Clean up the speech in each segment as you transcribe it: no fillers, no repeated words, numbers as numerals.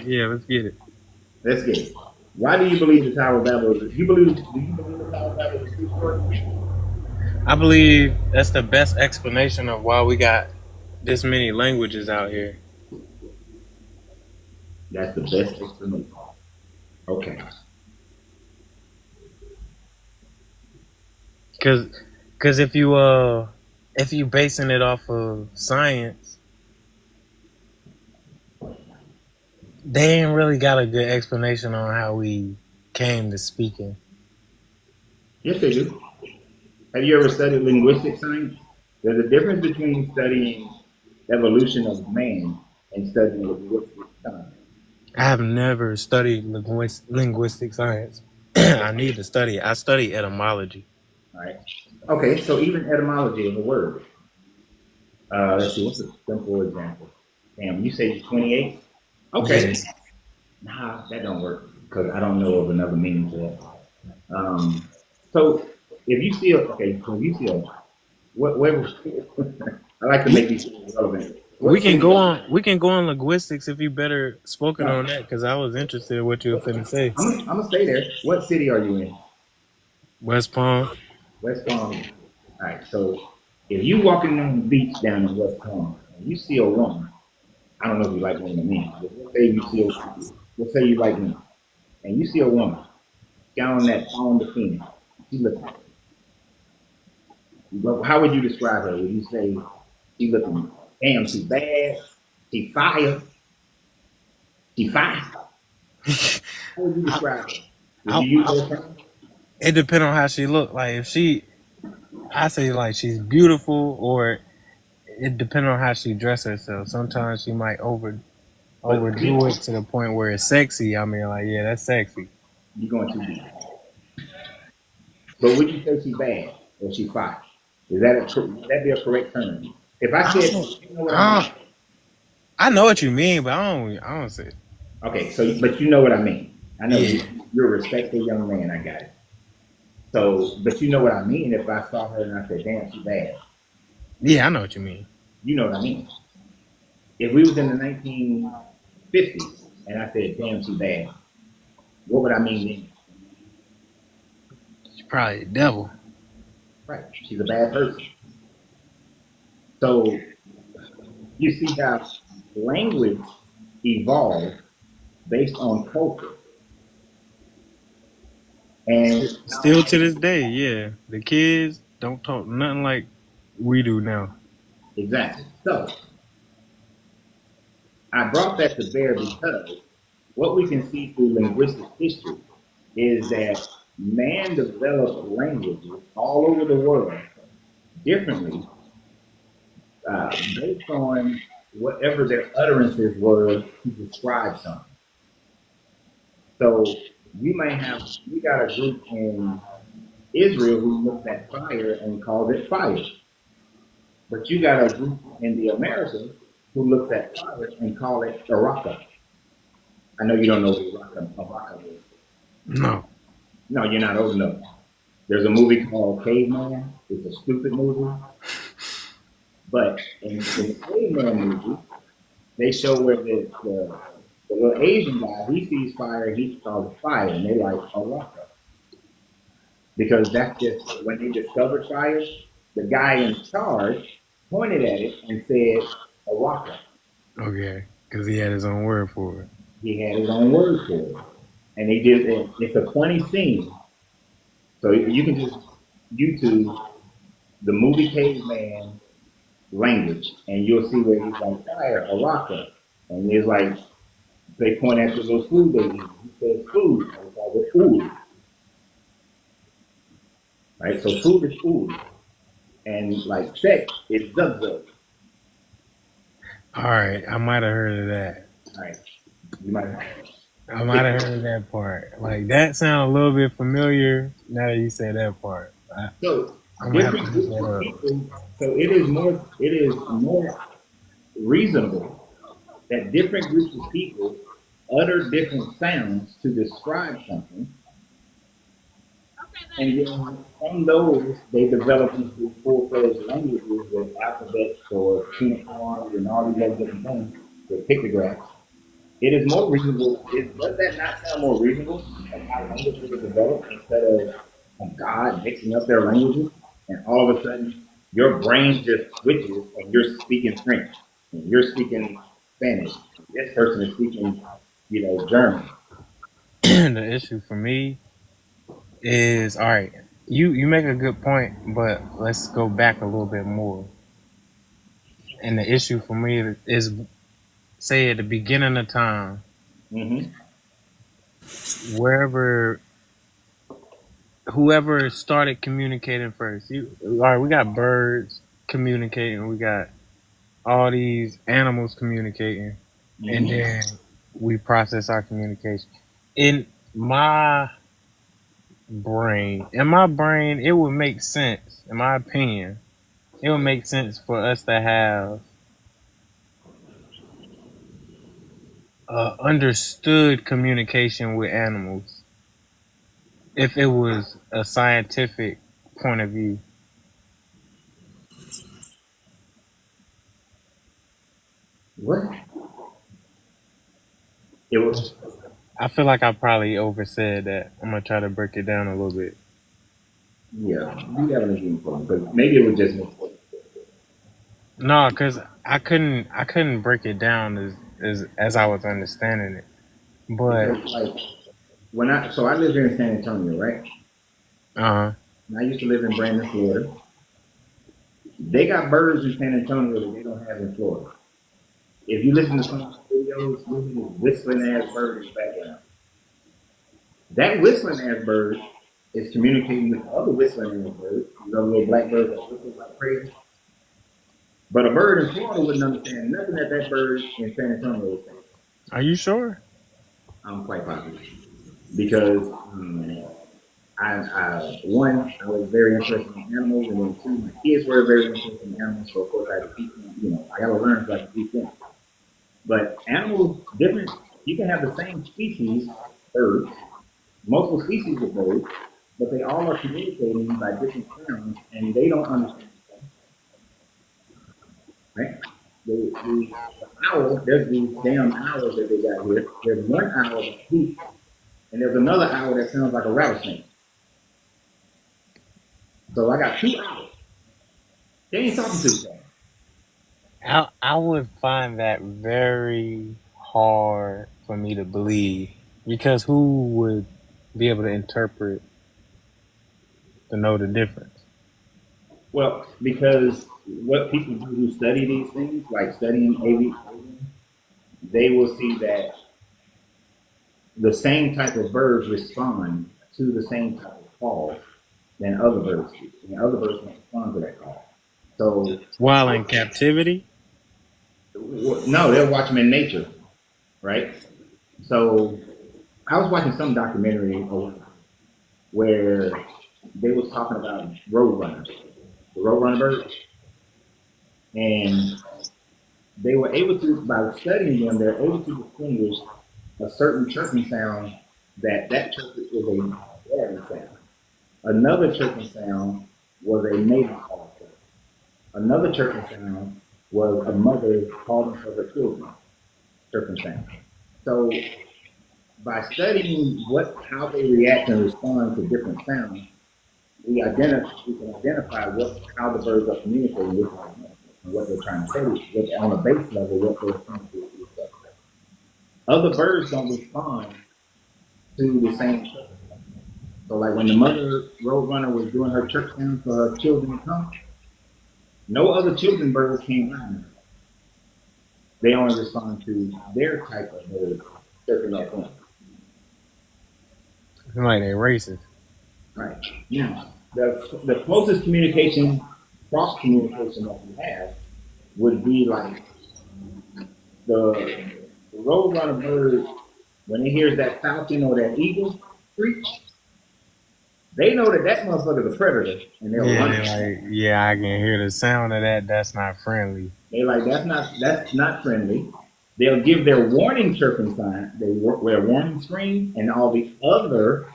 Yeah, let's get it. Let's get it. Why do you believe the Tower of Babel? Do you believe the Tower of Babel is a true story? I believe that's the best explanation of why we got this many languages out here. That's the best explanation. Okay. Cause, cause if you basing it off of science, they ain't really got a good explanation on how we came to speaking. Yes, they do. Have you ever studied linguistic science? There's a difference between studying evolution of man and studying linguistic science. I have never studied linguistic science. I need to study it. I study etymology. All right. Okay, so even etymology of a word. Let's see, what's a simple example? Damn, you say you're 28? Okay. Yeah. Nah, that don't work because I don't know of another meaning for that. So if you see a, okay, so if you see a, what, where, I like to make these things relevant. What city? We can go on linguistics if you better spoken No, on that because I was interested in what you were finna say. I'm gonna stay there. What city are you in? West Palm. West Palm. All right. So if you walking on the beach down in West Palm and you see a woman, I don't know if you like women or men. But let's say you like me, and you see a woman got on that palm bikini. She looking. How would you describe her? Would you say she looking? Damn, she bad. She fire. She fire. How would you I, describe her? Would I, you use those terms? it depends on how she look. Like if she, I say like she's beautiful, or it depends on how she dress herself. Sometimes she might But overdo it to the point where it's sexy. I mean, like yeah, that's sexy. you're going too deep. But would you say she bad or she fire? Would that be a correct term? If I I said, don't, you know what I mean? I, I know what you mean, but I don't say. Okay, so but you know what I mean. I know Yeah, you're a respectful young man. I got it. So, but you know what I mean. If I saw her and I said, "Damn, she bad," yeah, I know what you mean. you know what I mean. If we was in the 1950s and I said, "Damn, she bad," what would I mean then? She's probably the devil. Right, she's a bad person. So you see how language evolved based on culture, and Still to this day, yeah, the kids don't talk nothing like we do now. exactly. So I brought that to bear because what we can see through linguistic history is that man developed languages all over the world differently based on whatever their utterances were to describe something. So we got a group in Israel who looks at fire and calls it fire, but you got a group in the Americas who looks at fire and call it Araka. I know you don't know what Araka is. No. No, you're not old enough. There's a movie called Caveman. It's a stupid movie, but in the Caveman movie, they show where the little Asian guy he sees fire, he calls it fire, and they like Araka because that's just when they discovered fire. The guy in charge pointed at it and said Araka. Okay, because he had his own word for it. He had his own word for it, and he did. It's a funny scene, so you can just YouTube the movie Caveman language, and you'll see where he's like fire, Araka, and there's like they point at the little food they eat. He says food, and he calls it food, right? So food is food, and like sex is zug zug, All right, I might have heard of that. right? You might. I might have heard of that part. Like that sounds a little bit familiar now that you say that part. So I'm gonna have to different look groups that of up. people. So it is more reasonable that different groups of people utter different sounds to describe something, and then from those they develop into full-fledged languages with alphabets or cuneiforms and all these other different things with pictographs. It is more reasonable. Does that not sound more reasonable of how languages were developed instead of God mixing up their languages and all of a sudden your brain just switches and you're speaking French and you're speaking Spanish. This person is speaking, German. The issue for me is all right. You make a good point, but let's go back a little bit more. And the issue for me is say at the beginning of time, Mm-hmm. wherever whoever started communicating first. All right, we got birds communicating, we got all these animals communicating, and Mm-hmm. then we process our communication. In my in my brain, it would make sense, in my opinion, it would make sense for us to have understood communication with animals if it was a scientific point of view. What? It was, I feel like I probably oversaid that. I'm gonna try to break it down a little bit. yeah, you got an opinion for me, but maybe it was just me. No, cause I couldn't break it down as I was understanding it. But Because like I live here in San Antonio, right? uh, And I used to live in Brandon, Florida. They got birds in San Antonio that they don't have in Florida. If you listen to some of the videos, you hear this whistling ass bird in the background. That whistling ass bird is communicating with the other whistling ass birds, little black birds that whistle like crazy. But a bird in Florida wouldn't understand nothing that that bird in San Antonio is saying. are you sure? I'm quite positive because one, I was very interested in animals, and then two, my kids were very interested in animals. So of course, I had to teach them. I got to learn so I can teach them. But animals, different. You can have the same species, birds, multiple species of birds, but they all are communicating by different sounds, and they don't understand. Right? The owl, there's these damn owls that they got here. There's one owl that hoots, and there's another owl that sounds like a rattlesnake. So I got two owls. They ain't talking to each other. I would find that very hard for me to believe because who would be able to interpret to know the difference? Well, because what people do who study these things, like studying avian, they will see that the same type of birds respond to the same type of calls than other birds do. And other birds don't respond to that call. So, While in captivity, no, they'll watch them in nature, right? So, I was watching some documentary where they was talking about road runners, the road runner birds, and they were able to, by studying them, they're able to distinguish a certain chirping sound that chirping is a daddy sound. Another chirping sound was a mating call. Another chirping sound was a mother calling for her children. Chirping sound. So by studying how they react and respond to different sounds, we can identify how the birds are communicating with one another and what they're trying to say on a base level what they're trying to do. Other birds don't respond to the same chirping. So like when the mother roadrunner was doing her chirp sound for her children to come, no other children birds came around her. They only respond to their type of bird chirping at them. like they racist. Right. Now, the closest communication, cross communication that we have would be like the roadrunner bird, when it hears that falcon or that eagle screech, they know that that motherfucker's a predator and they'll Yeah, run. they're like, yeah, I can hear the sound of that. That's not friendly. They like that's not friendly. They'll give their warning chirping sign. They wear warning screen, and all the other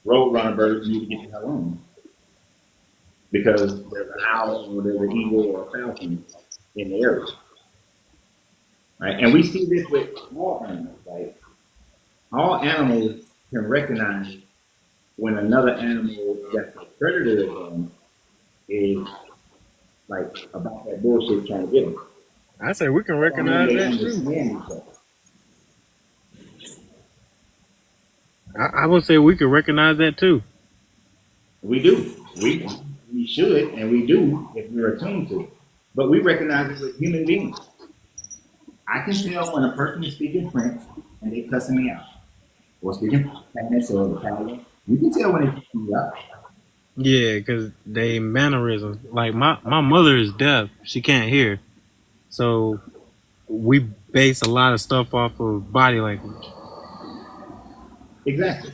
roadrunner birds need to get the hell on because there's an owl or there's an eagle or a falcon in the area. right? And we see this with all animals. Like all animals can recognize when another animal that's a predator of them is like about that bullshit trying to get them. I say we can That don't mean recognize they that too. understand each other. I would say we can recognize that too. We do. We should and we do if we're attuned to it. But we recognize it with human beings. I can tell when a person is speaking French and they cussing me out, or speaking Spanish or Italian. You can tell when they cussing me out. Yeah, because they mannerisms. Like my mother is deaf; she can't hear, so we base a lot of stuff off of body language. Exactly.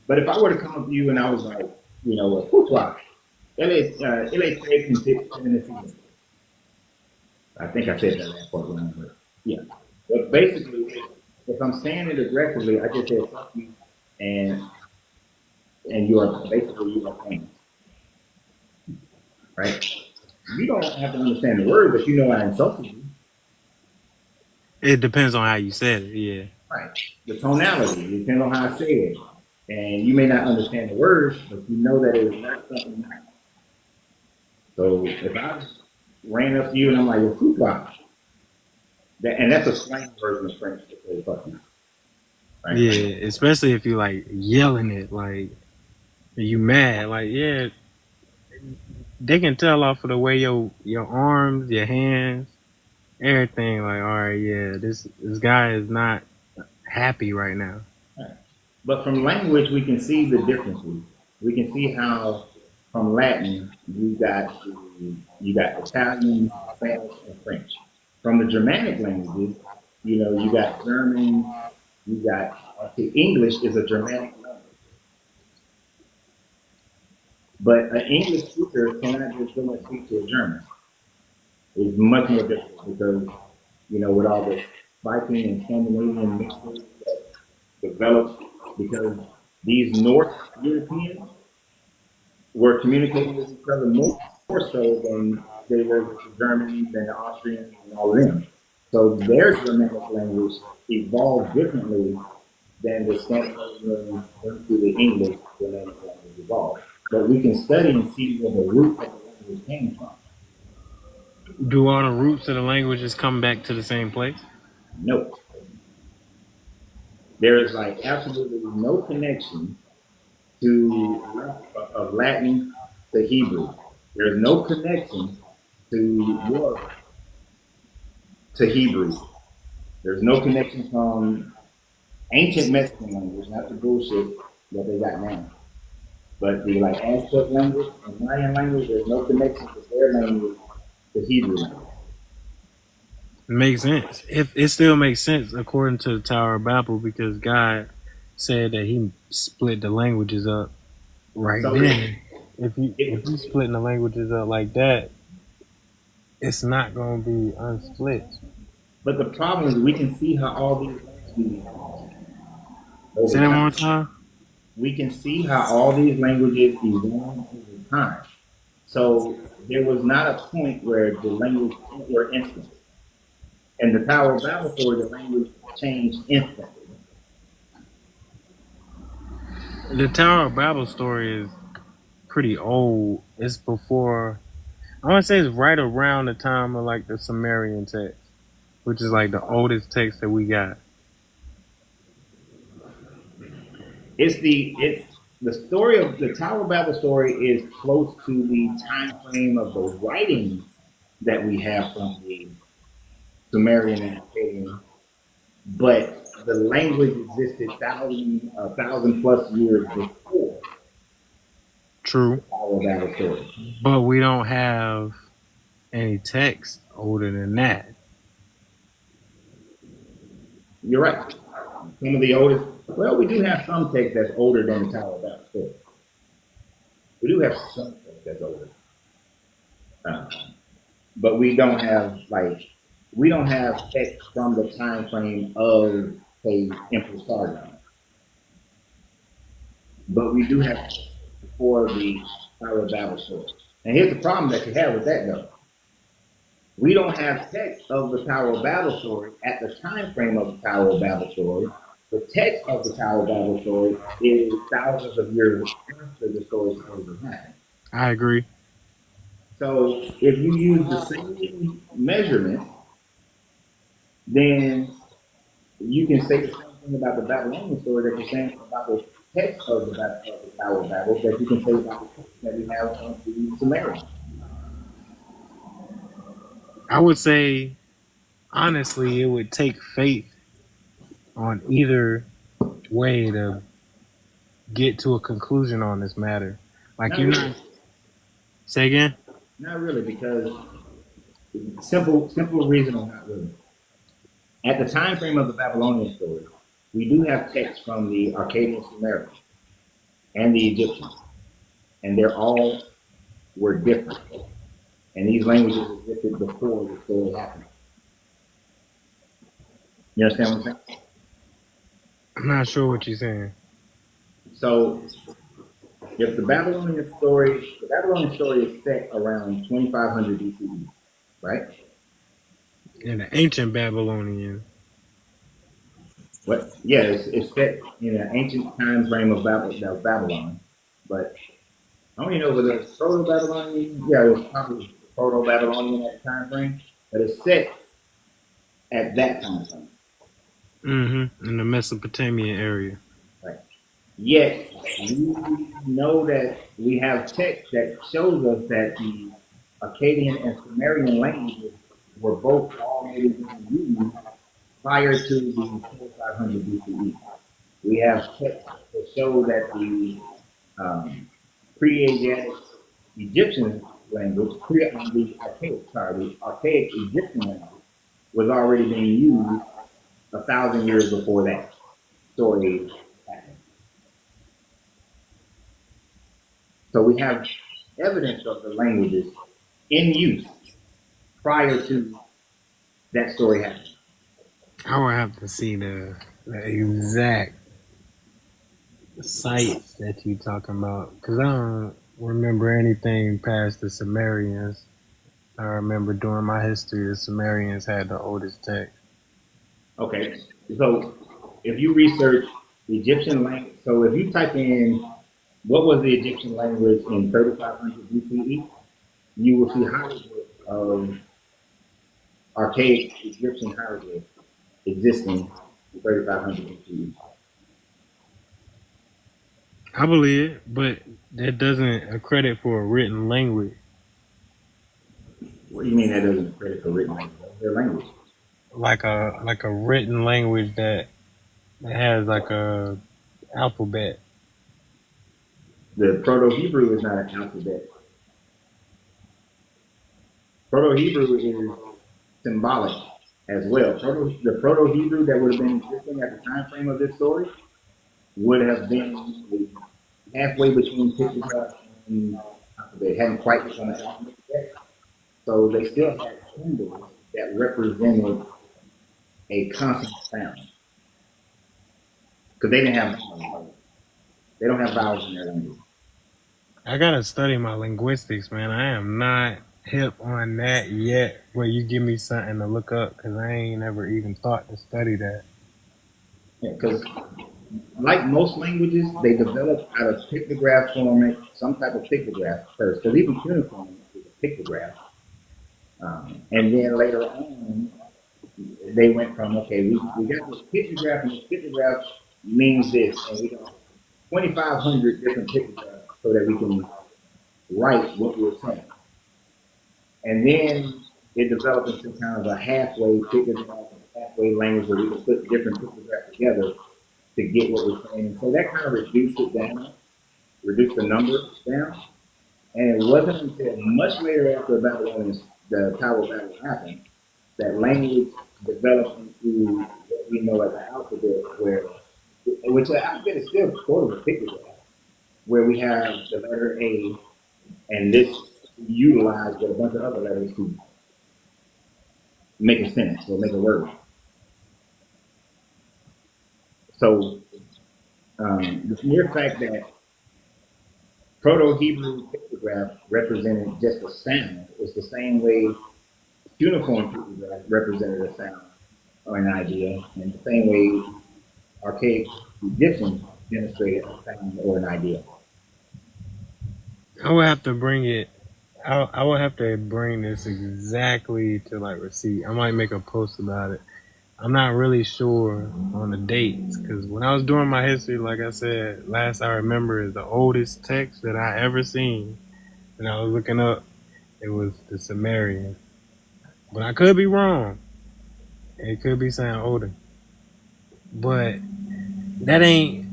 But if I were to come up to you and I was like, you know, what, "Pourquoi? Elle est très féminine." I think I said that last part wrong, but yeah. But basically, if I'm saying it aggressively, I just said fuck you, and you are basically you are playing, right? You don't have to understand the word, but you know I insulted you, It depends on how you said it. Yeah, right? The tonality it depends on how I say it, and you may not understand the words, but you know that it was not something nice. So if I ran up to you and I'm like, "Yo, fupa," and that's a slang version of French to say fuck you, right? yeah. Especially if you like yelling it, like you mad. Like yeah, they can tell off of the way your arms, your hands, everything. Like all right, yeah, this guy is not happy right now. Right. But from language, we can see the differences. We can see how from Latin you got Italian, Spanish, and French. From the Germanic languages, you know, you got German, you got okay, English is a Germanic language, but an English speaker cannot just go and speak to a German. It's much more difficult because you know with all this Viking and Scandinavian mixtures that developed because these North Europeans were communicating with each other more so than they were with the Germans and the Austrians and all of them. So their Germanic language evolved differently than the Scandinavian into the English Germanic language evolved. But we can study and see where the root of the language came from. Do all the roots of the languages come back to the same place? No, there is like absolutely no connection of Latin to Hebrew. There's no connection to Europe to Hebrew. There's no connection from ancient Mexican language, not the bullshit that they got now. But the like Aztec language and Mayan language, there's no connection to their language to Hebrew language. Makes sense. If it still makes sense according to the Tower of Babel, because God said that He split the languages up right So then. it, If you splitting the languages up like that, it's not gonna be unsplit. but the problem is we can see how all these languages evolve over Say that one more time. time. We can see how all these languages evolve over time. So there was not a point where the language were instant. In the Tower of Babel story, the language changed instantly. The Tower of Babel story is pretty old. It's before I want to say it's right around the time of like the Sumerian text, which is like the oldest text that we got. It's the story of the Tower of Babel story is close to the time frame of the writings that we have from the Sumerian and Akkadian, but the language existed a thousand plus years before True, the Tower of Babel story. but we don't have any text older than that. You're right. Some of the oldest. Well, we do have some text that's older than the Tower of Babel story. We do have some text that's older, uh, but we don't have text from the time frame of say Emperor Sargon, but we do have text before the Tower of Babel story. And here's the problem that you have with that though. We don't have text of the Tower of Babel story at the time frame of the Tower of Babel story. The text of the Tower of Babel story is thousands of years after the story supposedly happened. I agree. So if you use the same measurement, then you can say the same thing about the Babylonian story that you're saying about the text of the Tower of Babel that you can say about the text that we have of the Sumerian. I would say honestly, it would take faith on either way to get to a conclusion on this matter. Like Not you're really. not. Say again. Not really, because simple reason or not really. At the time frame of the Babylonian story, we do have texts from the Akkadian Sumerians and the Egyptians, and they're all were different. And these languages existed before the story happened. You understand what I'm saying? I'm not sure what you're saying. So if the Babylonian story is set around 2500 BCE, right? In the ancient Babylonian, What? Yeah, it's set in an ancient time frame of Babylon, but I don't even know whether it's Proto Babylonian. Yeah, it was probably Proto Babylonian at the time frame, but it's set at that time frame, in the Mesopotamian area. right? Yet we know that we have text that shows us that the Akkadian and Sumerian languages were both already being used prior to the 2500 BCE. We have text that show that the pre-Asiatic Egyptian language, the archaic Egyptian language was already being used 1,000 years before that story happened. So we have evidence of the languages in use prior to that story happening. I would have to see the exact sites that you talking about because I don't remember anything past the Sumerians. I remember during my history, the Sumerians had the oldest text. Okay, so if you research the Egyptian language, so if you type in what was the Egyptian language in 3500 BCE, you will see hieroglyphs of archaic Egyptian hieroglyphs existing in 3500 BCE. I believe it, but that doesn't accredit for a written language, What do you mean that doesn't credit for written language? That's their language. like a written language that has like a alphabet. The Proto Hebrew is not an alphabet. Proto Hebrew is symbolic as well. The Proto Hebrew that would have been existing at the time frame of this story would have been halfway between pictograph and alphabet. It hadn't quite become an alphabet yet. So they still had symbols that represented a consonant sound because they didn't have vowels. They don't have vowels in their language. I gotta study my linguistics, man. I am not hip on that yet. Where you give me something to look up because I ain't never even thought to study that. Because like most languages, they develop out of pictograph format, some type of pictograph first. Because even cuneiform is a pictograph. And then later on, they went from, okay, we got this pictograph, and this pictograph means this. And we got 2,500 different pictographs so that we can write what we're saying. And then it developed into kind of a halfway pictograph, halfway language where we can put different pictographs together to get what we're saying. And so that kind of reduced it down, reduced the number down. And it wasn't until much later after the Tower of Babel happened that language developed into what we know as an alphabet, which the alphabet is still sort of a pictograph, where we have the letter A, and this utilized with a bunch of other letters to make a sentence or make a word. So the mere fact that Proto Hebrew pictograph represented just a sound is the same way Cuneiform figures represented a sound or an idea, and the same way archaic Egyptians demonstrated a sound or an idea. I would have to bring it. I would have to bring this exactly to like receipt. I might make a post about it. I'm not really sure on the dates because when I was doing my history, like I said, last I remember is the oldest text that I ever seen. And I was looking up, it was the Sumerians. But I could be wrong. It could be something older. But that ain't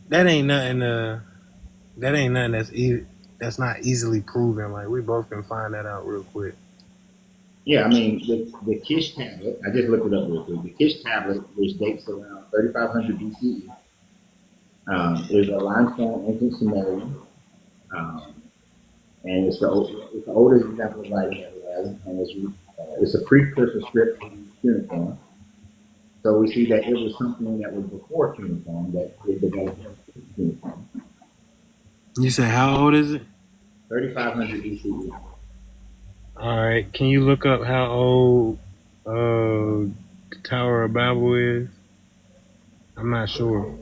that ain't nothing. That ain't nothing that's not easily proven. Like we both can find that out real quick. Yeah, I mean, the Kish tablet, I just looked it up real quick. The Kish tablet, which dates around 3500 BCE, is a limestone ancient Sumerian. Um, and it's the oldest example of writing that we have, and it's a precursor script to cuneiform. So we see that it was something that was before cuneiform that it developed into cuneiform. You said how old is it? 3500 BCE. All right. Can you look up how old the Tower of Babel is? I'm not sure.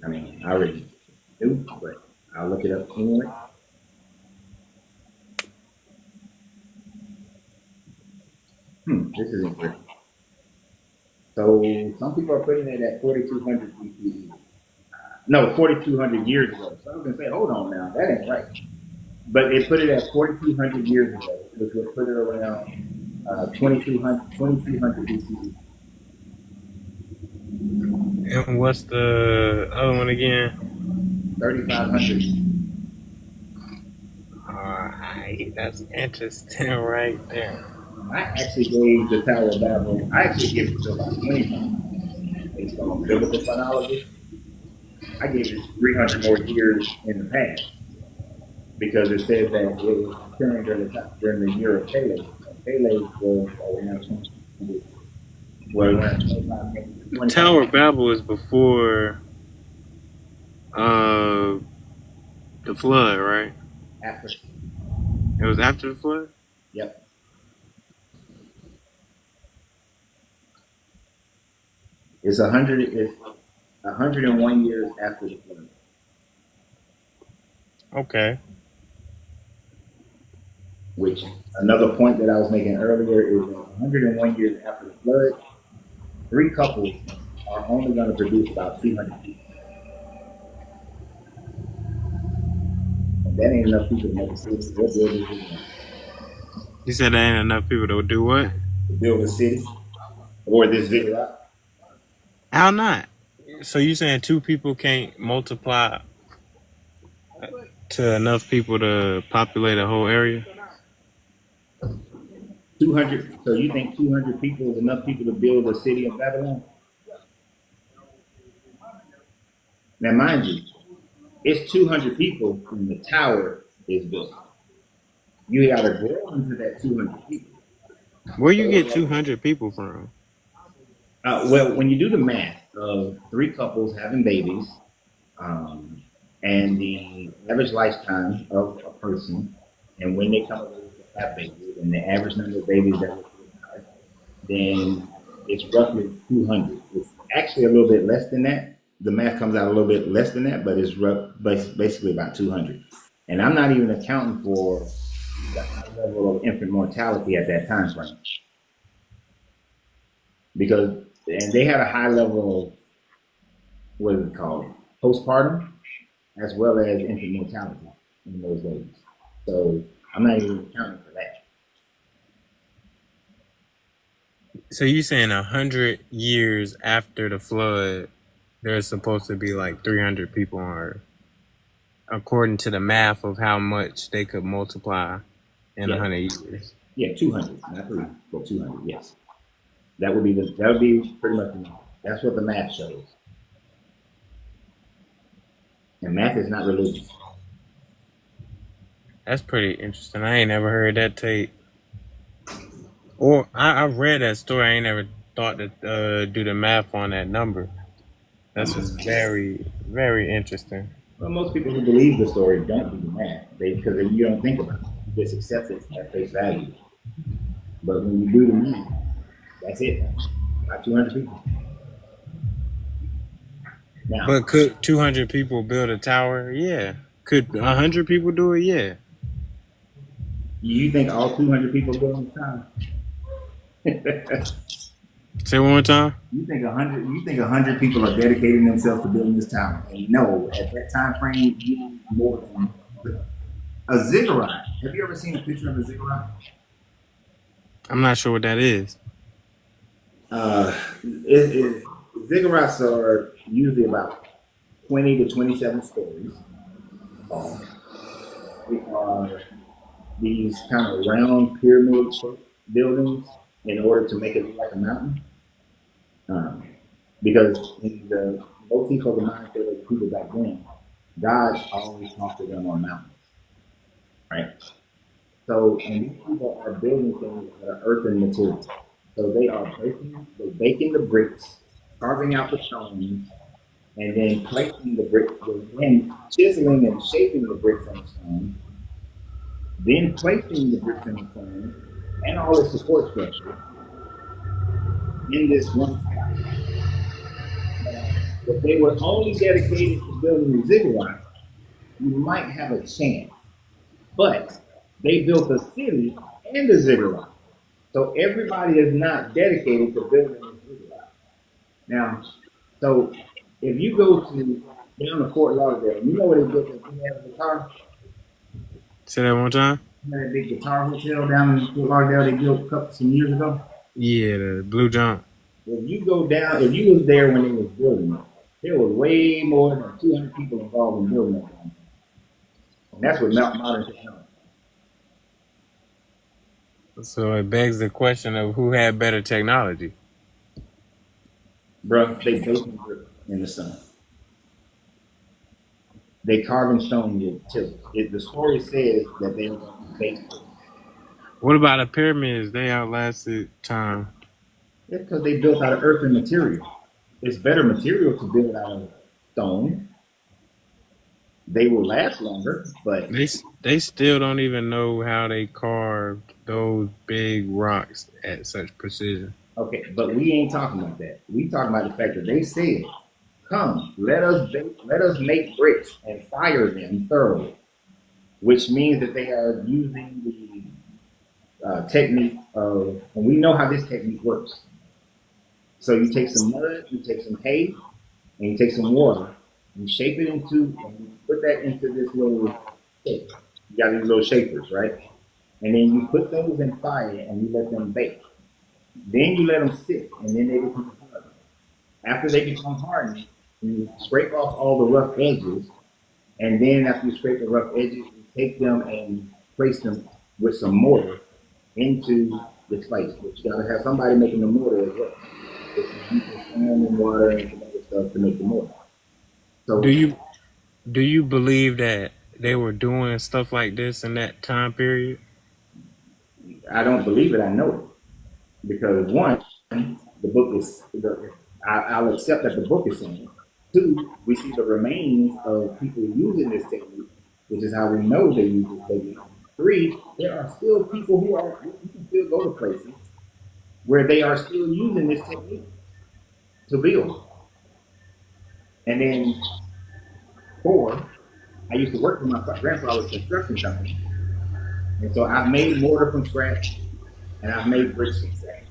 I mean, I already knew, but I'll look it up anyway. This is interesting. So some people are putting it at 4200 BCE. No, 4200 years ago. So I was going to say, hold on now, that ain't right. But they put it at 4200 years ago, which would put it around 2200 BCE. And what's the other one again? 3500. All right, that's interesting right there. I actually gave the Tower of Babel, I actually gave it to about 2500 BCE based on biblical chronology. I gave it 300 more years in the past because it says that it was occurring during the year of Peleg. And Peleg was around 2200, well, around 2500, The Tower of Babel is before uh the flood, right? after. It was after the flood. Yep. It's 101 years after the flood. Okay. Which another point that I was making earlier is that 101 years after the flood, three couples are only going to produce about 200 people. And that ain't enough people to make a city or build a city. You said there ain't enough people to do what? To build a city or this ziggurat. How not? So you saying two people can't multiply to enough people to populate a whole area? 200. So you think 200 people is enough people to build a city of Babylon? Now, mind you, it's 200 people when the tower is built. You got to grow into that 200 people. Where you get 200 people from? Well, when you do the math of three couples having babies, um, and the average lifetime of a person, and when they come of age to have babies, and the average number of babies that will have, then it's roughly 200. It's actually a little bit less than that. The math comes out a little bit less than that, but it's basically about 200. And I'm not even accounting for the high level of infant mortality at that time frame because and they had a high level of what is it called postpartum as well as infant mortality in those days. So I'm not even accounting for that. So you saying 100 years after the flood, there's supposed to be like 300 people on Earth, according to the math of how much they could multiply in Yeah, 100 years. yeah, 200, not three, but 200. Yes, that would be pretty much the number. That's what the math shows, and math is not religious. That's pretty interesting. I ain't never heard that tape. Or I've read that story. I ain't never thought to do the math on that number. That's just very, very interesting. Well, most people who believe the story don't do the math. Because you don't think about it. You just accept it at face value. But when you do the math, that's it. About 200 people. Now, But could 200 people build a tower? Yeah. Could 100 people do it? Yeah. you think all 200 people build this time? Say one more time. You think 100 people are dedicating themselves to building this tower? And no, at that time frame, you need more than a ziggurat. Have you ever seen a picture of a ziggurat? I'm not sure what that is. Uh, Ziggurats are usually about 20 to 27 stories. They are these kind of round pyramid shaped buildings in order to make it look like a mountain. Um, because in the motif of the mindset of the people back then, gods always talk to them on mountains, right? So, and these people are building things that are earthen material. So they're baking the bricks, carving out the stones, and then placing the brick, then chiseling and shaping the bricks on the stone, then placing the bricks in the stone and all the support structure in this one spot. Now, if they were only dedicated to building the ziggurat, you might have a chance. But they built a city and a ziggurat. So everybody is not dedicated to building a ziggurat. Now, so if you go to down to Fort Lauderdale, you know where they built that guitar? Say that one time. That big guitar hotel down in Fort Lauderdale they built a couple some years ago. Yeah, the blue jump. If you go down, if you was there when they was building it, there was way more than 200 people involved in building that thing. And that's with modern technology. So it begs the question of who had better technology. Bruh, they baking bricks in the sun. They carving stone with chisels. The story says that they were going to bake bricks. What about the pyramids? They outlasted time. It's because they built out of earth and material. It's better material to build out of stone. They will last longer, but They still don't even know how they carved those big rocks at such precision. okay, but we ain't talking about that. We talking about the fact that they said, "Come, let us make bricks and fire them thoroughly," which means that they are using the technique of, and we know how this technique works. So you take some mud, you take some hay, and you take some water, you shape it into, and you put that into this little shape. You got these little shapers, right? And then you put those in fire and you let them bake. Then you let them sit, and then they become hardened. After they become hardened, you scrape off all the rough edges, and then after you scrape the rough edges, you take them and place them with some mortar into this place. But you gotta have somebody making the mortar as well. It's using sand and water and some other stuff to make the mortar. Do So you do you believe that they were doing stuff like this in that time period? I don't believe it. I know it because one, the book is. I'll accept that the book is saying it. Two, we see the remains of people using this technique, which is how we know they use this technique. Three, there are still people who are. You can still go to places where they are still using this technique to build. And then four, I used to work for my grandfather's construction company, and so I've made mortar from scratch and I've made bricks from scratch.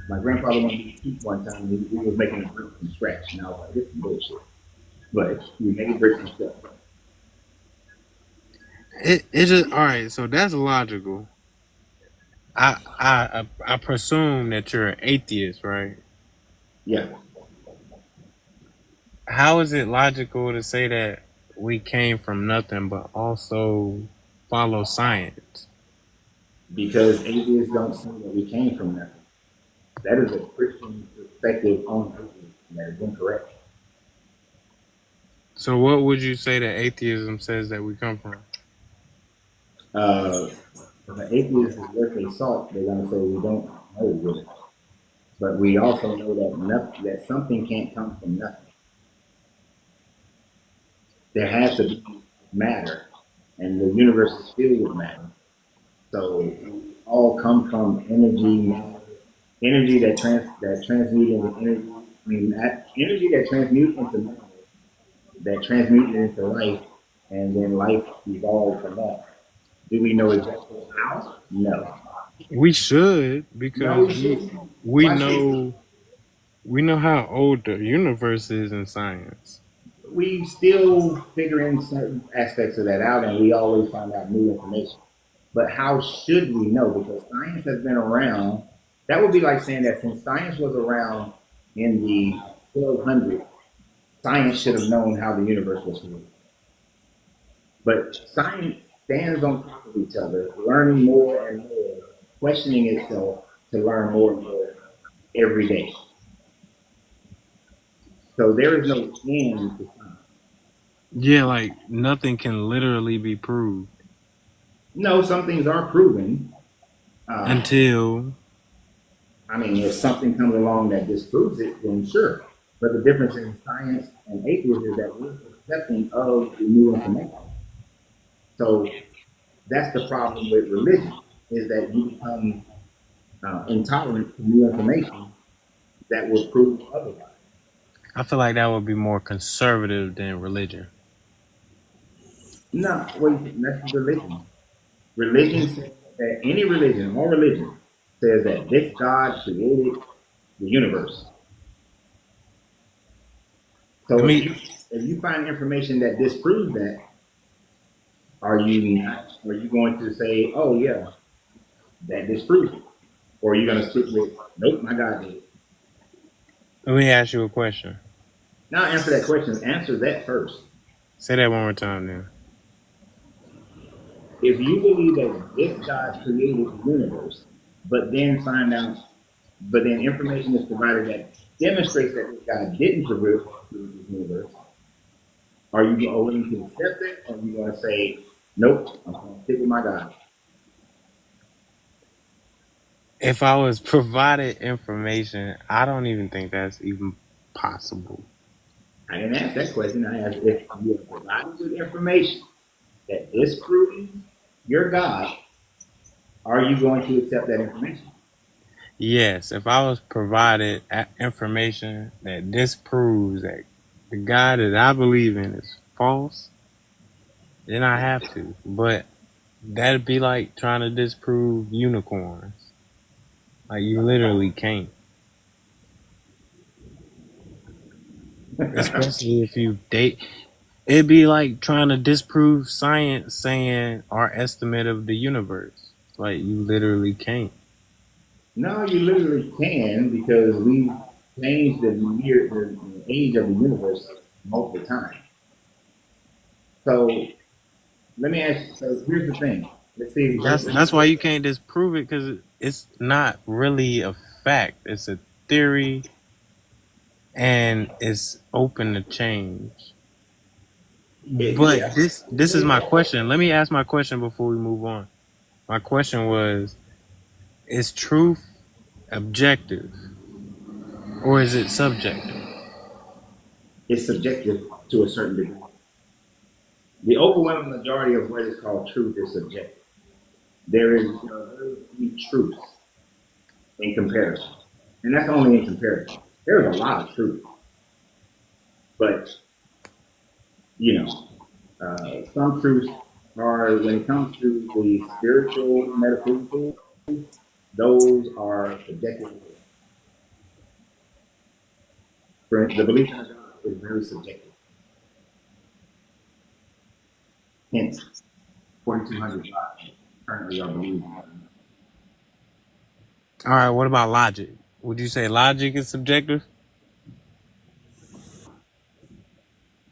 My grandfather wanted me to teach one time. We was making a brick from scratch, and I was like, "This is bullshit." But we made bricks from scratch. It just all right. So that's logical. I presume that you're an atheist, right? Yeah, How is it logical to say that we came from nothing, but also follow science? because atheists don't say that we came from nothing. That is a Christian perspective on atheism that is incorrect. So what would you say that atheism says that we come from? Uh, if an atheist is worth their salt, they're gonna say we don't know really. but we also know that nothing, that something can't come from nothing. There has to be matter, and the universe is filled with matter. So we all come from energy, energy that transmute into energy. I mean, energy that transmute into matter, that transmute into life, and then life evolved from that. Do we know exactly how? No. We should No, because we shouldn't. we Why should know we know how old the universe is in science. we still figuring certain aspects of that out, and we always find out new information. But how should we know? Because science has been around. That would be like saying that since science was around in the 1200s, science should have known how the universe was created. But science stands on top of each other, learning more and more, questioning itself to learn more and more every day. So there is no end to science. Yeah, like nothing can literally be proved No, some things are proven. Uh, until I mean, if something comes along that disproves it, then sure. But the difference in science and atheism is that we're accepting of the new information. So that's the problem with religion, is that you become intolerant to new information that will prove otherwise. I feel like that would be more conservative than religion. No, wait, that's religion. Religion says that any religion, all religion, says that this God created the universe. Let So me if you find information that disproves that, are you not? Are you going to say, "Oh yeah, that disproves it," or are you going to stick with, "Nope, my God did"? let me ask you a question. Now answer that question. Answer that first. Say that one more time then. If you believe that this God created the universe, but then find out, but then information is provided that demonstrates that this God didn't create the universe, are you willing to accept it, or are you going to say, "Nope, I'm going to stick with my God"? If I was provided information, I don't even think that's even possible. I didn't ask that question. I asked if you are provided with information that disproves your God, are you going to accept that information? Yes, if I was provided information that disproves that the God that I believe in is false, then I have to. But that'd be like trying to disprove unicorns. Like you literally can't. Especially if you date. It'd be like trying to disprove science saying our estimate of the universe. Like you literally can't. No, you literally can because we've changed the age of the universe multiple times. So let me ask you. So here's the thing. Let's see. That's why you can't disprove it because it's not really a fact. It's a theory and it's open to change. But Yeah. this is my question. Let me ask my question before we move on. My question was: is truth objective or is it subjective? It's subjective to a certain degree. The overwhelming majority of what is called truth is subjective. There are very few truths in comparison, and that's only in comparison. There's a lot of truth, but you know, some truths are when it comes to the spiritual, metaphysical, those are subjective. For the belief in a God is very subjective. Hence, 4,200 gods currently are believed. All right. What about logic? Would you say logic is subjective?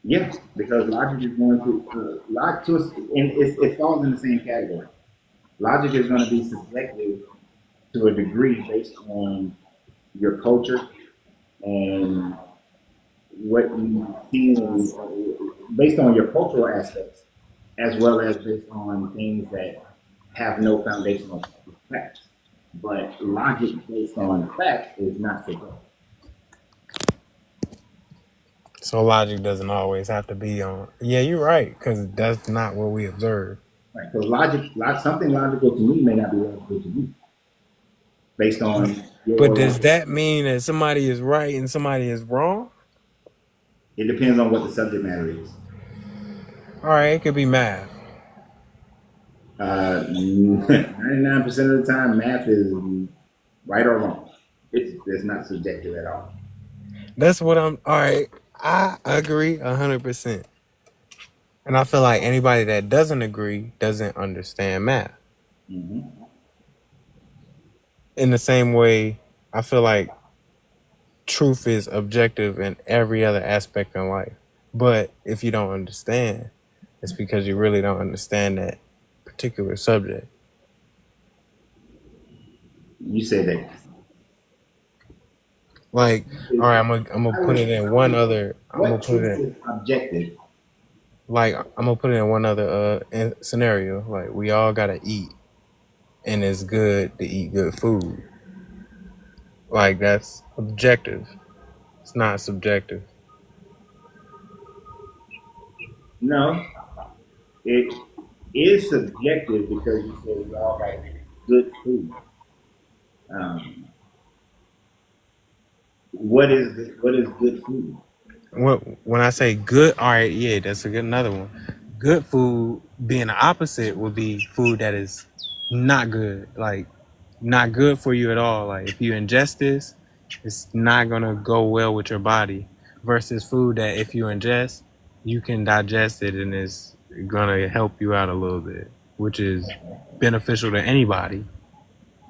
Yeah, because logic is going to logic to us, and it falls in the same category. Logic is going to be subjective to a degree based on your culture and what you see, based on your cultural aspects, as well as based on things that have no foundational facts. but logic based on facts is not subjective. So logic doesn't always have to be on. Yeah, you're right, because that's not what we observe. Right? Because something logical to me may not be logical to you, based on But your. does that mean that somebody is right and somebody is wrong? It depends on what the subject matter is. All right, it could be math. 99% of the time, math is right or wrong. It's not subjective at all. That's what I'm. All right, I agree 100%. And I feel like anybody that doesn't agree doesn't understand math. Mm-hmm. In the same way, I feel like truth is objective in every other aspect in life. But if you don't understand, it's because you really don't understand that particular subject. You said that. Like, all right, I'm gonna put it in one other. I'm gonna What put truth it is objective? like I'm gonna put it in one other scenario. Like we all gotta eat, and it's good to eat good food. Like that's objective. It's not subjective. No, it is subjective because you said we all got good food. Um, what is good food? When I say good, all right, yeah, that's a good another one. Good food being the opposite would be food that is not good, like not good for you at all. Like if you ingest this, it's not gonna go well with your body. Versus food that if you ingest, you can digest it and it's gonna help you out a little bit, which is beneficial to anybody.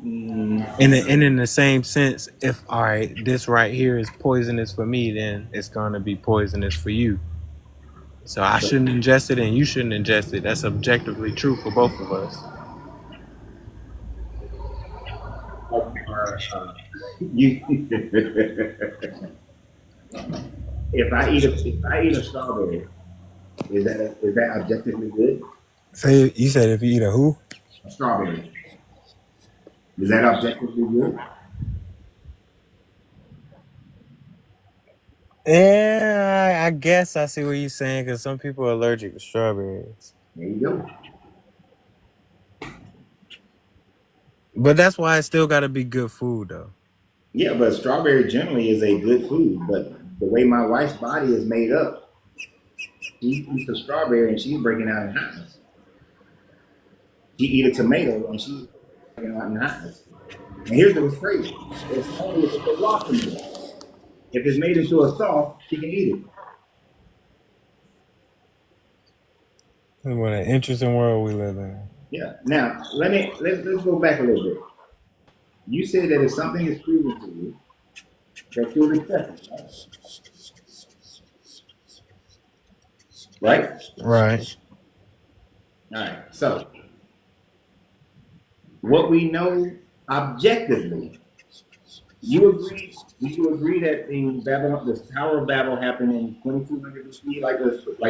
Mm, And in the same sense, if all right, this right here is poisonous for me, then it's gonna be poisonous for you. So I so shouldn't ingest it, and you shouldn't ingest it. That's objectively true for both of us. you, if I eat a strawberry, is that objectively good? So you said if you eat a who? A strawberry, is that objectively good? Yeah, I guess I see what you're saying because some people are allergic to strawberries. There you go. But that's why it still got to be good food, though. Yeah, but strawberry generally is a good food. But the way my wife's body is made up, she eats a strawberry and she's breaking out in hives. She eat a tomato and she's breaking out in hives. And here's what's crazy: it's only if it's a raw tomato. If it's made into a sauce, she can eat it. What an interesting world we live in. Yeah. Now let's go back a little bit. You said that if something is proven to you, that you'll accept it, right? Right? Right. All right. So what we know objectively, you agree? Do you agree that the Babylon, the Tower of Babel, happened in 2200 BC, like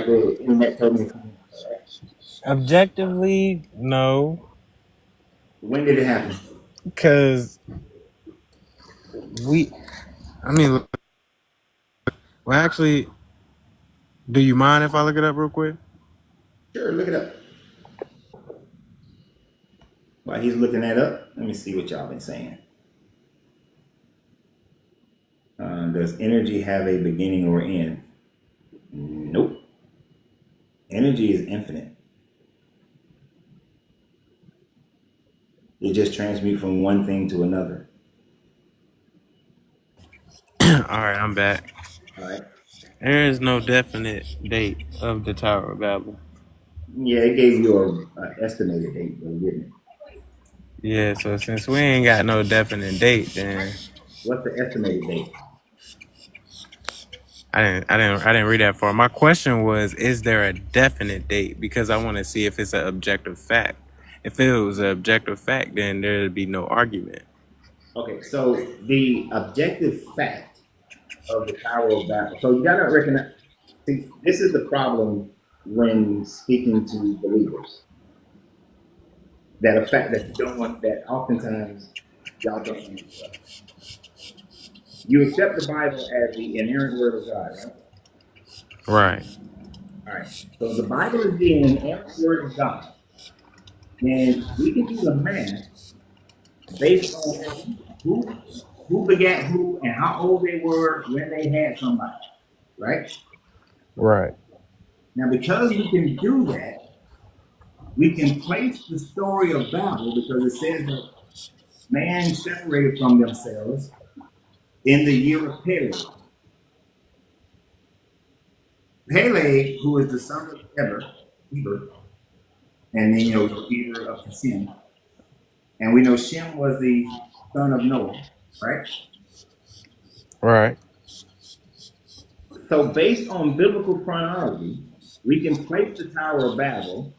the internet told me? Right? Objectively, no. When did it happen? Because we, I mean, well, actually, do you mind if I look it up real quick? Sure, look it up. While he's looking that up, let me see what y'all been saying. Does energy have a beginning or end? Nope. Energy is infinite. It just transmutes from one thing to another. All right, I'm back. All right. There is no definite date of the Tower of Babel. Yeah, it gave you a estimated date, though, didn't it? Yeah, so since we ain't got no definite date, then What's the estimated date? I didn't read that far. My question was, is there a definite date? Because I want to see if it's an objective fact. If it was an objective fact, then there'd be no argument. Okay, so the objective fact of the Tower of Babel. So you gotta recognize. See, this is the problem when speaking to believers. That a fact that you don't want. That oftentimes Y'all don't know this stuff. You accept the Bible as the inerrant word of God, right? Right. All right. So if the Bible is the inerrant word of God, then we can do the math based on who who begat who and how old they were when they had somebody, right? Right. Now, because we can do that, we can place the story of Babel because it says that man separated from themselves in the year of Peleg. Peleg, who is the son of Eber, and then Eber of Shem, and we know Shem was the son of Noah, right? Right. So, based on biblical chronology, we can place the Tower of Babel,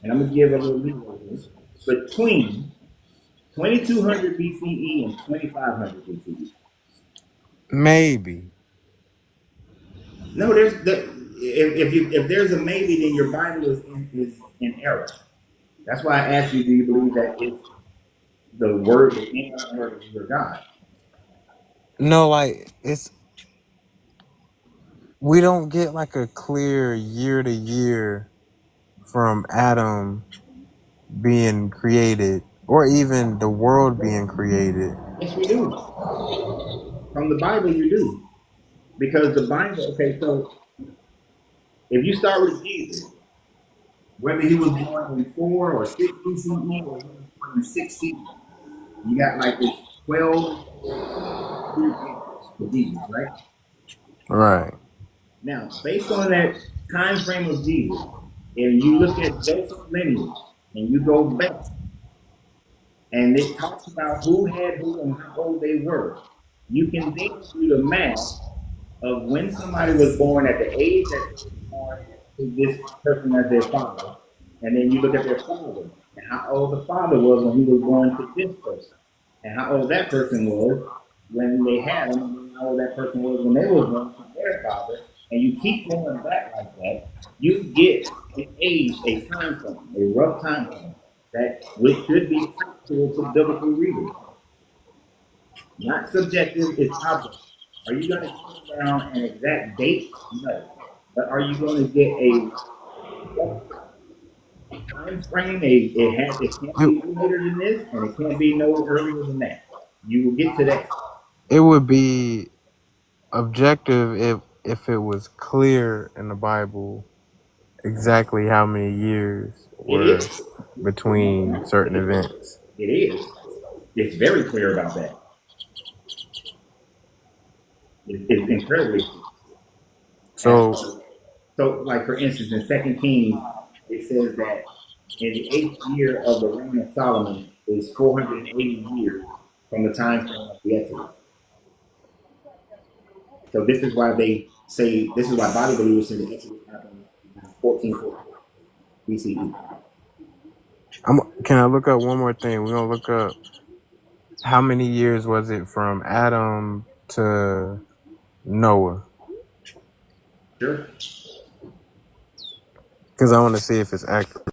and I'm going to give a little leeway here, between 2200 BCE and 2500 BCE. Maybe. No, if there's a maybe, then your Bible is in error. That's why I asked you, do you believe that it's the word, the inerrant word of your God? No, like we don't get like a clear year to year from Adam being created or even the world being created. Yes, we do. From the Bible, you do. Because the Bible, okay, so if you start with Jesus, whether he was born in 4 or 6 BCE or he was born in 6 CE, you got like this 12-year gap for Jesus, right? Right. Now, based on that time frame of Jesus, and you look at Joseph's lineage and you go back and it talks about who had who and how old they were, you can then do the math of when somebody was born at the age that they were born to this person as their father, and then you look at their father and how old the father was when he was born to this person, and how old that person was when they had him, and how old that person was when they was born to their father, and you keep going back like that, you get an age, a time frame, a rough time frame that which should be factual to biblical readers, not subjective, it's objective. Are you going to pin down an exact date? No. But are you going to get a time frame? It can't It, be later than this, and it can't be no earlier than that. You will get to that. it would be objective if it was clear in the Bible exactly how many years It were is. between certain events. It is. It's very clear about that. It's incredibly clear. As So so, like for instance, in Second Kings, it says that in the 8th year of the reign of Solomon is 480 years from the time frame of the Exodus. So this is why they say this is why Bible believers say the Exodus happened in 1440 BCE. can I look up one more thing? We're gonna look up how many years was it from Adam to Noah? Sure. Because I want to see if it's accurate.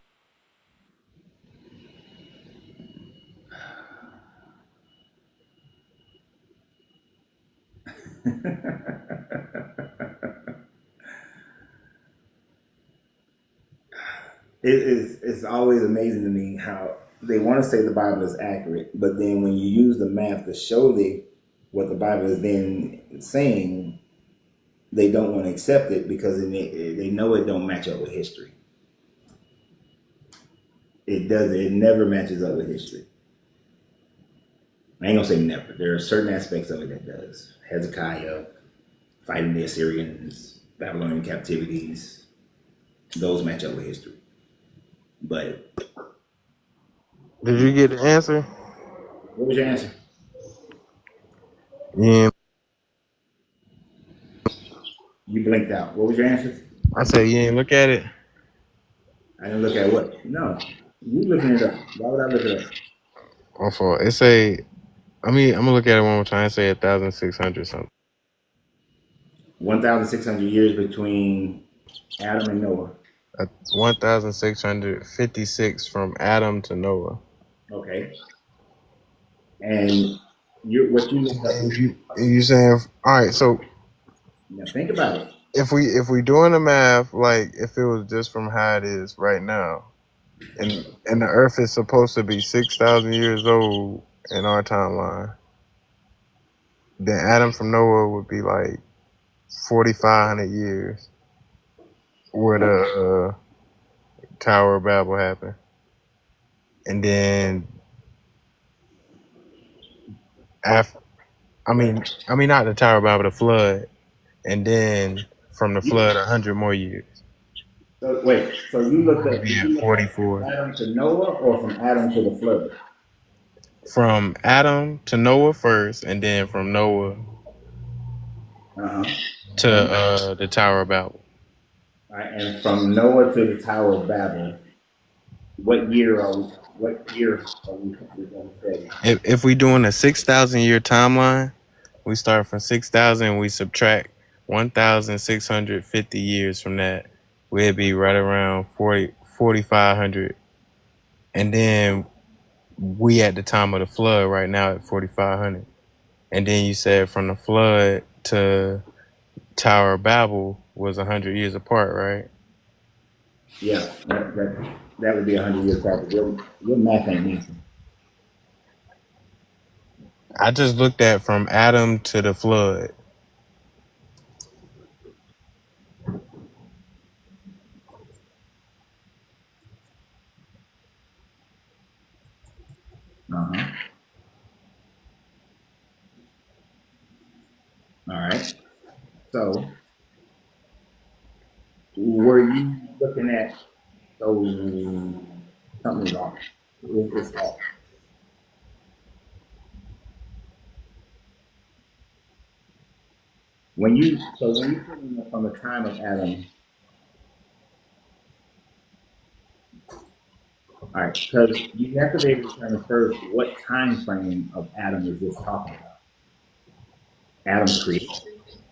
It's always amazing to me how they want to say the Bible is accurate, but then when you use the math to show what the Bible is then saying, they don't want to accept it because they know it don't match up with history. It does. It never matches up with history. I ain't gonna say never. There are certain aspects of it that does. Hezekiah fighting the Assyrians, Babylonian captivities, those match up with history. But Did you get the answer? what was your answer? Yeah. You blinked out. What was your answer? I said you ain't look at it. I didn't look at what? No. You looking it up. Why would I look it up? My fault. It say. I'm gonna look at it one more time. It say 1,600 something. 1,600 years between Adam and Noah. 1,656 from Adam to Noah. Okay. And what you look up. And you saying all right? So Now think about it. if we doing the math, like if it was just from how it is right now, and the Earth is supposed to be 6,000 years old in our timeline, then Adam from Noah would be like 4,500 years, where Okay. the Tower of Babel happened, and then after, I mean not the Tower of Babel, the flood, and then from the You, flood 100 more years. so wait. So you looked We'd up. be Did at you look up 44. Adam to Noah or from Adam to the flood? From Adam to Noah first, and then from Noah Uh huh. to And the Tower of Babel. all right, and from Noah to the Tower of Babel. What year are we? What year are we going to say? If we doing a 6,000 year timeline, we start from 6,000. We subtract 1,650 years from that. We'd be right around 4,500, and then we at the time of the flood right now at 4,500. And then you said from the flood to Tower of Babel was 100 years apart, right? Yeah, that would be 100 years back. Your math ain't mathing. I just looked at from Adam to the flood. Uh huh. All right. So were you looking at? So something's off. It's off. When you put in from the time of Adam, all right, because you have to be able to determine first what time frame of Adam is this talking about? Adam's creation,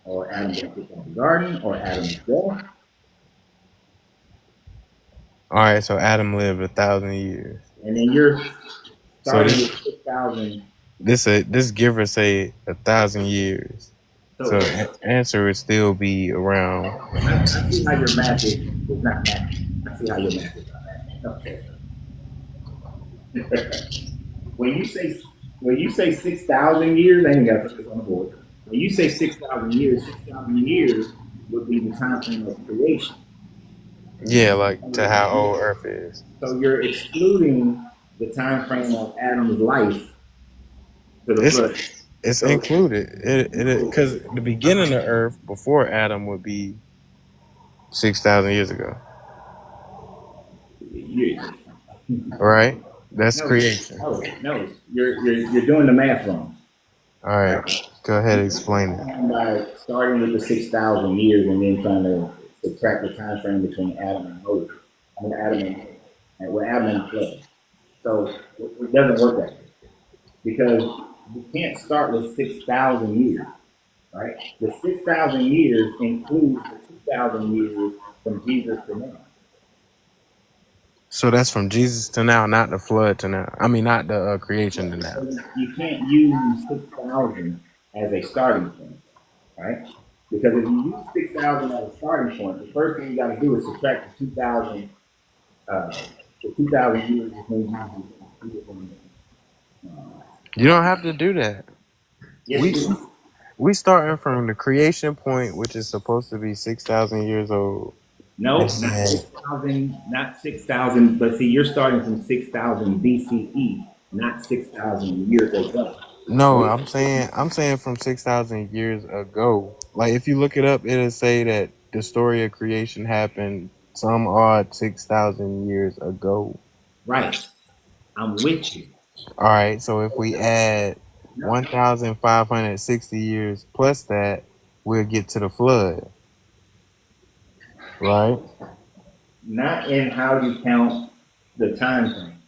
or Adam being kicked out of the garden, or Adam's death? All right, so Adam lived 1,000 years. And then you're So starting with 6,000. this giver say 1,000 years. So So answer would still be around. I see how your math is not matching. I see how your math is not matching. Okay. when you say when you say 6,000 years, I ain't got to put this on the board. When you say 6,000 years would be the time frame of creation. Yeah, like to how old Earth is. So you're excluding the time frame of Adam's life to the It's flood. it's So included. It no, because the beginning of Earth before Adam would be 6,000 years ago, you, right? That's no, creation. no, you're doing the math wrong. All All right, right. go ahead and You explain it. by starting with the 6,000 years and then trying to subtract the time frame between Adam and Moses. I mean, Adam and Noah, and well, Adam and the flood. So it doesn't work that way because you can't start with 6,000 years, right? The 6,000 years includes the 2,000 years from Jesus to now. So that's from Jesus to now, not the flood to now. I mean, not the creation to now. So you can't use 6,000 as a starting point, right? Because if you use 6,000 as a starting point, the first thing you got to do is subtract uh, the 2,000 years between Jesus and uh, You don't have to do that. yes, you We do. we starting from the creation point, which is supposed to be 6,000 years old. And No, not then, 6,000, not 6,000. But see, you're starting from 6,000 BCE, not 6,000 years ago. no, So I'm saying from 6,000 years ago. Like if you look it up, it'll say that the story of creation happened some odd 6,000 years ago. right, I'm with you. All right, so if we add No, 1,560 years plus that, we'll get to the flood, right? not in how you count the time frame.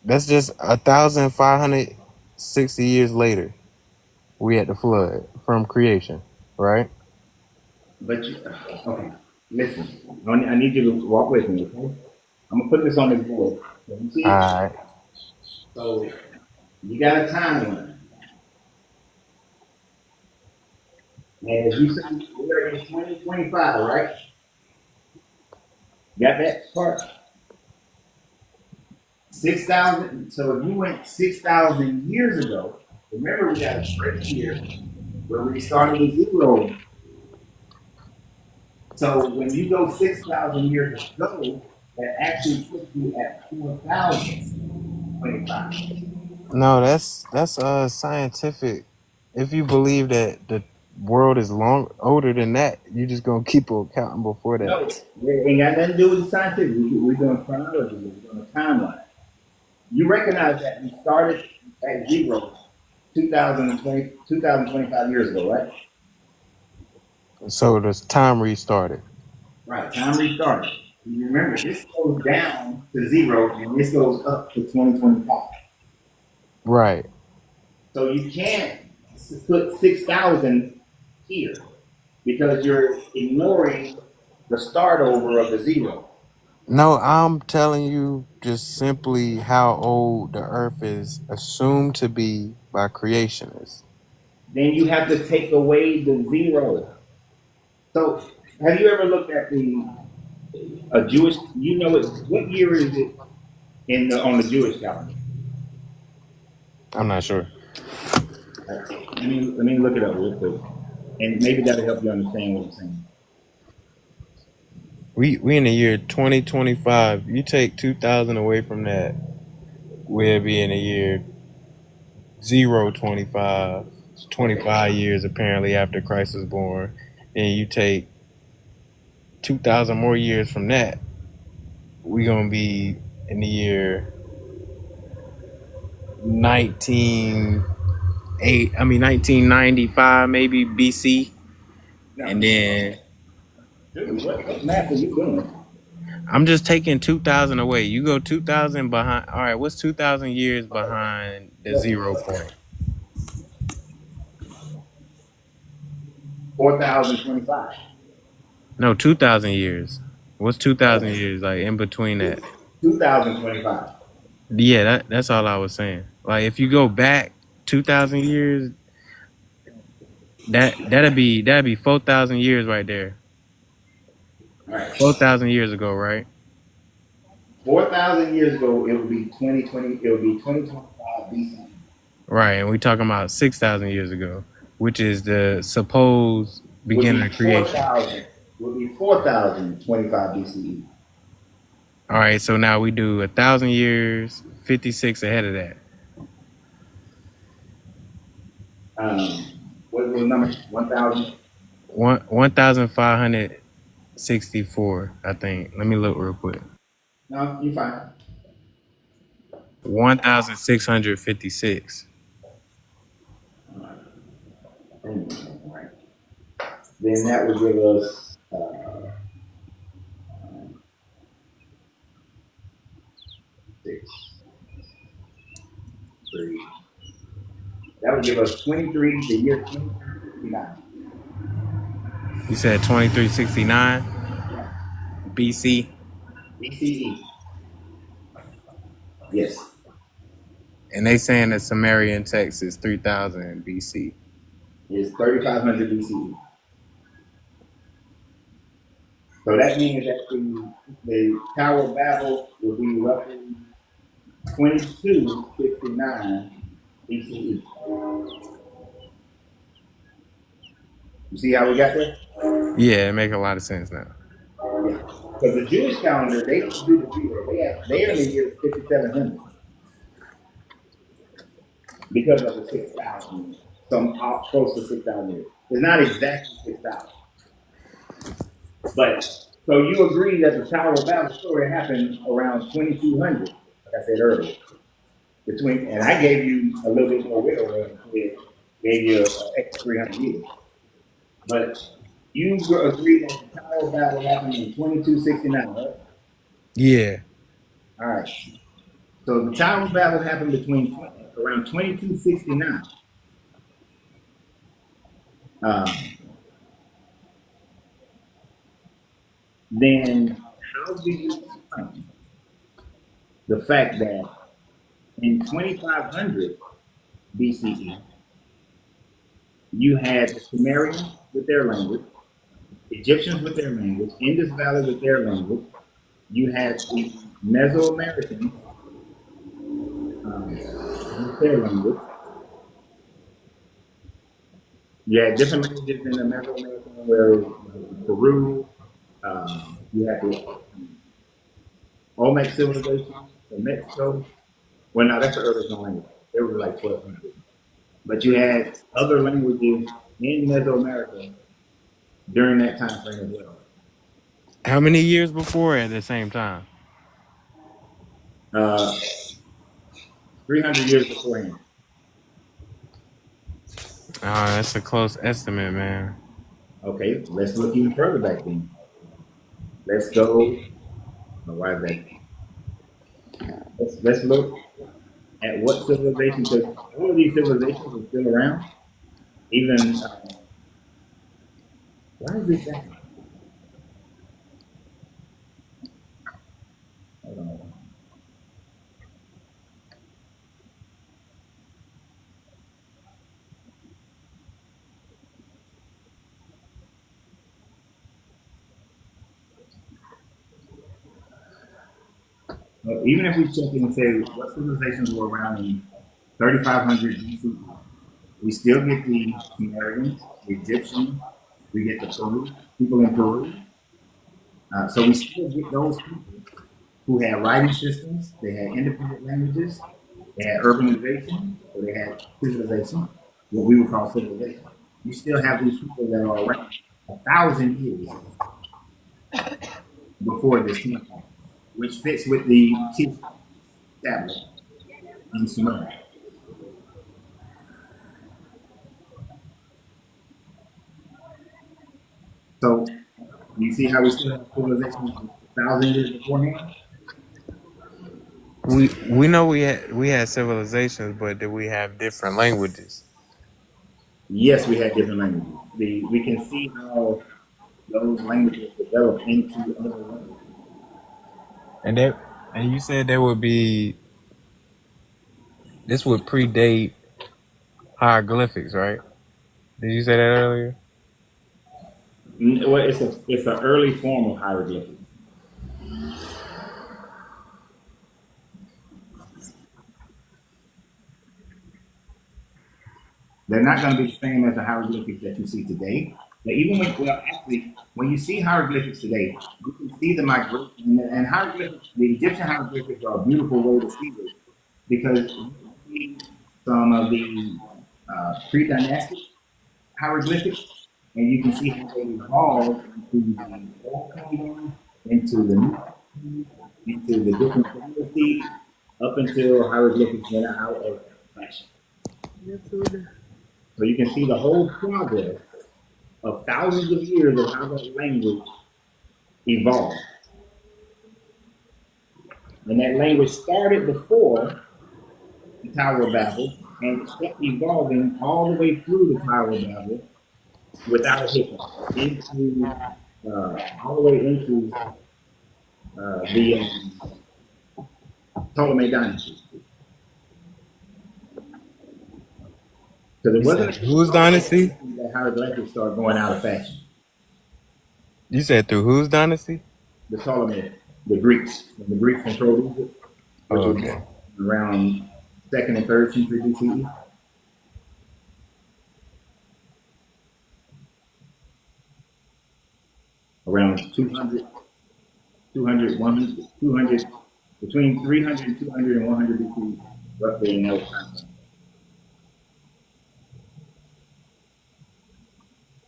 That's just 1,560 years later. We at the flood from creation, right? But okay, listen. I need you to walk with me, okay? I'm gonna put this on the board. Can you see All it? right. So You got a timeline. And as you say, we're in 2025, right? Got that part? 6,000. So if you went 6,000 years ago, remember we got a break here where we started with zero. So when you go 6,000 years ago, that actually puts you at 4,025. No, that's scientific. If you believe that the world is long older than that, you just gonna keep on counting before that. No, it ain't got nothing to do with the scientific. We're doing chronology. We're doing a timeline. You recognize that we started at zero 2025 years ago, right? So the time restarted. Right. Time restarted. You remember, this goes down to zero and this goes up to 2025. Right. So you can't put 6,000 here because you're ignoring the start over of the zero. No, I'm telling you just simply how old the earth is assumed to be by creationists. Then you have to take away the zero. So have you ever looked at the a Jewish? You know what year is it in the on the Jewish calendar? I'm not sure. Let me look it up real quick, and maybe that'll help you understand what I'm saying. We in the year 2025. You take 2000 away from that, we'll be in the year 025. It's Okay. 25 years apparently after Christ was born. And you take 2000 more years from that, we gonna be in the year 1995 maybe BC. Now, And then dude, what math are you doing? I'm just taking 2000 away. You go 2000 behind. All right, what's 2000 years behind the What? 0 point? 4,025. No, 2000 years. What's 2000 Oh, years like in between that? 2,025. Yeah, that's all I was saying. Like if you go back 2000 years, that'd be 4000 years right there. All right. 4000 years ago, right? 4,000 years ago, it would be 2020. It would be 2025 BC. Right, and we talking about 6000 years ago, which is the supposed Would beginning be of creation. 4,000. Would be 4,025 BCE. All right, so now we do 1000 years, 56 ahead of that. What was the number? 1,000. 1564, I think. Let me look real quick. No, you fine. 1656. All right. All right. Then that would give us 6, 3. That would give us 23. The year 2369. You said 2369 Yeah. BC. BCE. Yes. And they saying that Sumerian text is 3000 BC. Is 3,500 BCE. So that means that the Tower of Babel will be roughly 2269 BCE. You see how we got there? Yeah, it make a lot of sense now. Yeah. Because the Jewish calendar, they don't do the zero. They're in the year 5700 because of the 6,000, some close to 6,000 years. It's not exactly 6,000. But so you agree that the Tower of Babel story happened around 2200, like I said earlier. And I gave you a little bit more wiggle room. Gave you an extra 300 years. But you agree that the Tower of Babel happened in 2269, right? Yeah. All right. So the Tower of Babel happened around 2269. Um, then how do you explain the fact that In 2500 BCE, you had the Sumerians with their language, Egyptians with their language, Indus Valley with their language. You had the Mesoamericans um, with their language. You had different languages in the Mesoamerican, where like Peru, you had the Olmec civilization in Mexico. Well, no, that's the earliest known language. It was like 1200. But you had other languages in Mesoamerica during that time frame as well. How many years before at the same time? Uh, 300 years beforehand. Oh, that's a close estimate, man. Okay, let's look even further back then. Let's go. Why is that? Let's look at what civilization, because all of these civilizations are still around. Even why is this that? Hold on. Even if we check in and say what civilizations were around in 3500 BCE, we still get the Sumerians, the Egyptians, we get the Peru, people in Peru. So we still get those people who had writing systems, they had independent languages, they had urbanization, or they had civilization, what we would call civilization. You still have these people that are around 1,000 years before this time, which fits with the T tablet in Sumer. So you see how we still have civilization 1,000 years beforehand? We know we had civilizations, but did we have different languages? Yes, we had different languages. We can see how those languages develop into other languages. And that and you said there would be this would predate hieroglyphics, right? Did you say that earlier? Well, it's an early form of hieroglyphics. They're not going to be the same as the hieroglyphics that you see today. But even when, well, actually, when you see hieroglyphics today, you can see the migration. And hieroglyphics, the Egyptian hieroglyphics are a beautiful way to see it because you see some of the pre-dynastic hieroglyphics, and you can see how they evolved into the Old Kingdom, into the New Kingdom, into the different dynasties, up until hieroglyphics went out of fashion. So you can see the whole progress of thousands of years of how that language evolved. And that language started before the Tower of Babel and kept evolving all the way through the Tower of Babel without a hiccup into all the way into the Ptolemy dynasty. Because it You said wasn't whose dynasty? that hieroglyphics started going out of fashion. You said through whose dynasty? The Ptolemy, the Greeks, when the Greeks controlled Egypt, which Oh, was okay. around second and third century BCE. Around 200, 200, 100, 200, between 300 and 200 and 100 BC, roughly in those times.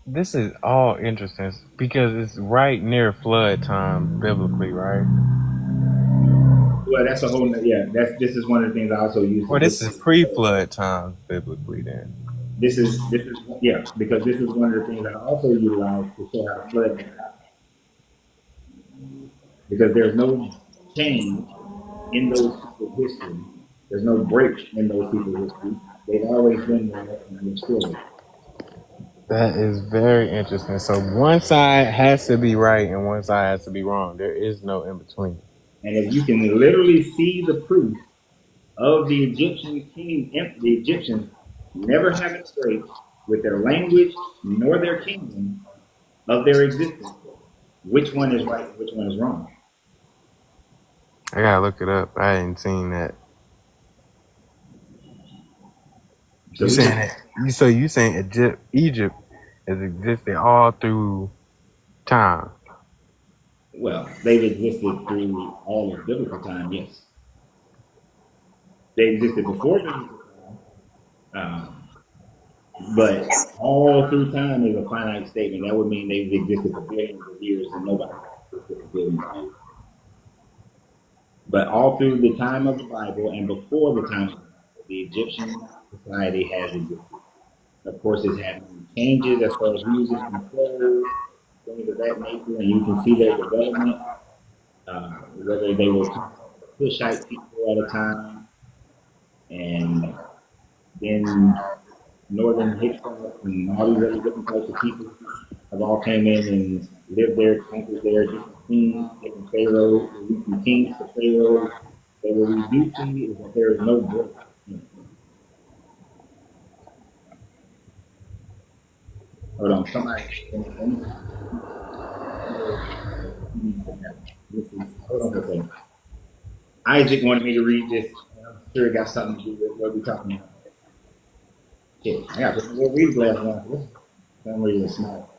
This is all interesting because it's right near flood time biblically, right? Well, that's a whole, yeah, this is one of the things I also use to Or look. this is pre-flood times biblically then. Yeah, because this is one of the things I also utilize to show how the flood happened. Because there's no change in those people's history. There's no break in those people's history. They've always been there and they're still there. That is very interesting. So one side has to be right and one side has to be wrong. There is no in between. And if you can literally see the proof of the Egyptian king, the Egyptians never having a break with their language nor their kingdom of their existence. Which one is right and which one is wrong? I gotta look it up. I ain't seen that. So You we saying just, that? You saying Egypt has existed all through time? well, they've existed through all of biblical time, yes. They existed before biblical time, but all through time is a finite statement. That would mean they've existed for billions of years and nobody existed for billions of years. But all through the time of the Bible and before the time of the Bible, the Egyptian society has existed. Of course, it's had many changes as far as music and clothes, things of that nature, and you can see their development, whether they were Cushite people at a time, and then Northern Hicks and all these other different types of people have all came in and lived there, conquered there, different kings, different pharaohs, from kings to pharaohs. But what we do see is that there is no break. Hold on, somebody. This is, hold on a second. Isaac wanted me to read this. I'm sure it got something to do with what we're talking about. Shit, I got to put the read glass on for this. Some reason it's small.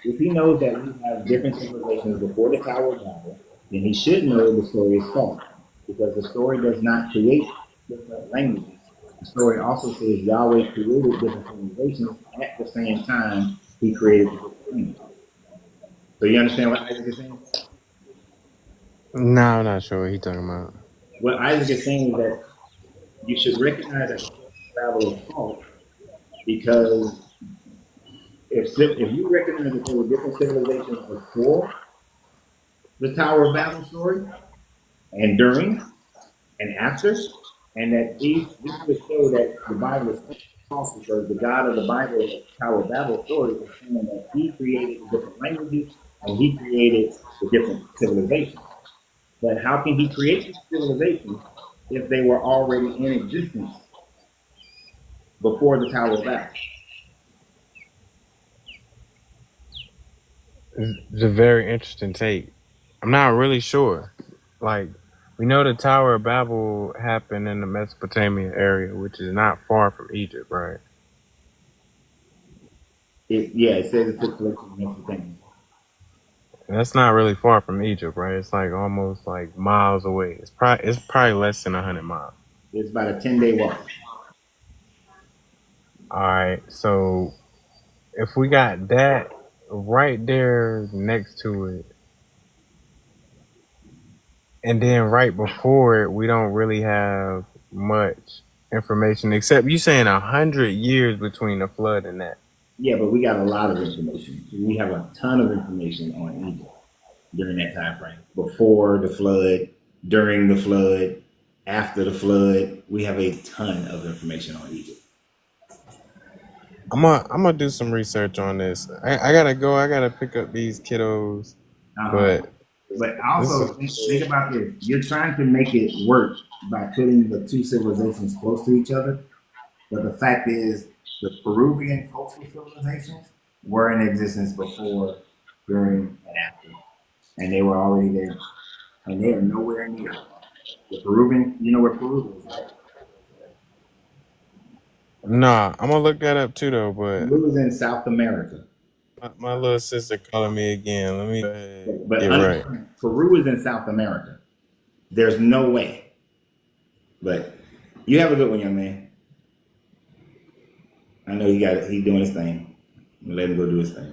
If he knows that we have different civilizations before the Tower of Babel, then he should know the story is false because the story does not create different languages. The story also says Yahweh created different civilizations at the same time he created the different languages. So you understand what Isaac is saying? No, I'm not sure what he's talking about. What Isaac is saying is that you should recognize that the Tower of Babel is false because if you recognize that there were different civilizations before the Tower of Babel story and during and after, and that this would show that the Bible is false because the God of the Bible in the Tower of Babel story is saying that He created the different languages and He created the different civilizations. But how can He create these civilizations if they were already in existence before the Tower of Babel? It's a very interesting take. I'm not really sure. Like, we know the Tower of Babel happened in the Mesopotamia area, which is not far from Egypt, right? It says it took place in Mesopotamia. And that's not really far from Egypt, right? It's like almost like miles away. It's probably less than 100 miles. It's about a 10-day walk. All right, so if we got that right there next to it, and then right before it, we don't really have much information except you saying 100 years between the flood and that. Yeah, but we got a lot of information. We have a ton of information on Egypt during that time frame. Before the flood, during the flood, after the flood, we have a ton of information on Egypt. I'm gonna do some research on this. I gotta go. I gotta pick up these kiddos, Uh-huh. but But this also think is about this. You're trying to make it work by putting the two civilizations close to each other. But the fact is, the Peruvian coastal civilizations were in existence before, during, and after. And they were already there. And they are nowhere near. The Peruvian, you know where Peru is, right? nah. I'm gonna look that up too though. But Peru is in South America. my little sister calling me again. Let me go ahead and But get right. understand, Peru is in South America. There's no way. But you have a good one, young man. I know he got it. He's doing his thing. Let him go do his thing.